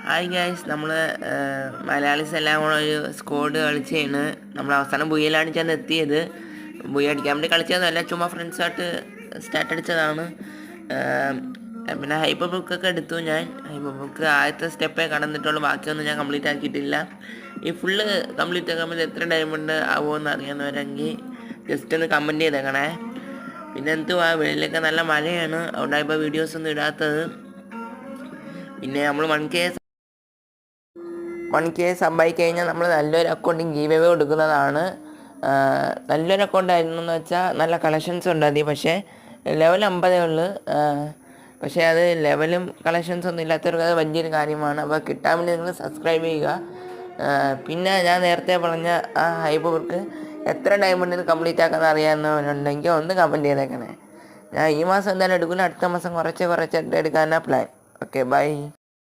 Hi guys, നമ്മൾ മലയാളീസ് എല്ലാം കൂടെ ഒരു സ്ക്വാഡ് കളിച്ചാണ്. നമ്മൾ അവസാനം ബുയിലാണ് ചെന്ന് എത്തിയത്. ബുയി അടിക്കാൻ വേണ്ടി കളിച്ചതല്ല, ചുമ്മാ ഫ്രണ്ട്സായിട്ട് സ്റ്റാർട്ട് അടിച്ചതാണ്. പിന്നെ ഹൈപ്പർ ബുക്കൊക്കെ എടുത്തു. ഞാൻ ഹൈപ്പർ ബുക്ക് ആദ്യത്തെ സ്റ്റെപ്പേ കടന്നിട്ടുള്ളൂ, ബാക്കിയൊന്നും ഞാൻ കംപ്ലീറ്റ് ആക്കിയിട്ടില്ല. ഈ ഫുള്ള് കംപ്ലീറ്റ് ആക്കുമ്പോൾ എത്ര ഡയമണ്ട് ആവുമെന്ന് അറിയാവുന്നവരെങ്കിൽ ജസ്റ്റ് ഒന്ന് കമൻറ്റ് ചെയ്തേക്കണേ. പിന്നെ എന്തുവാ, വെളിയിലൊക്കെ നല്ല മഴയാണ്, അതുകൊണ്ടാണ് ഇപ്പോൾ വീഡിയോസൊന്നും ഇടാത്തത്. പിന്നെ നമ്മൾ 1K സബ്ബായി കഴിഞ്ഞാൽ നമ്മൾ നല്ലൊരു അക്കൗണ്ടിങ് ഗീവ് അവേ കൊടുക്കുന്നതാണ്. നല്ലൊരു അക്കൗണ്ട് ആയിരുന്നു എന്ന് വെച്ചാൽ നല്ല കളക്ഷൻസ് ഉണ്ട് അതിൽ. പക്ഷേ ലെവൽ 50 ഉള്ളു. പക്ഷേ അത് ലെവലും കളക്ഷൻസ് ഒന്നും ഇല്ലാത്തവർക്ക് അത് വലിയൊരു കാര്യമാണ്. അപ്പോൾ കിട്ടാൻ വേണ്ടി നിങ്ങൾ സബ്സ്ക്രൈബ് ചെയ്യുക. പിന്നെ ഞാൻ നേരത്തെ പറഞ്ഞ ആ ഹൈപ്പർക്ക് എത്ര ഡയമണ്ടിന് കംപ്ലീറ്റ് ആക്കാമെന്ന് അറിയാവുന്നവരുണ്ടെങ്കിൽ ഒന്ന് കമൻറ്റ് ചെയ്തേക്കണേ. ഞാൻ ഈ മാസം എന്തായാലും എടുക്കില്ല, അടുത്ത മാസം കുറച്ച് എടുക്കാനാണ് പ്ലാൻ. Okay, by.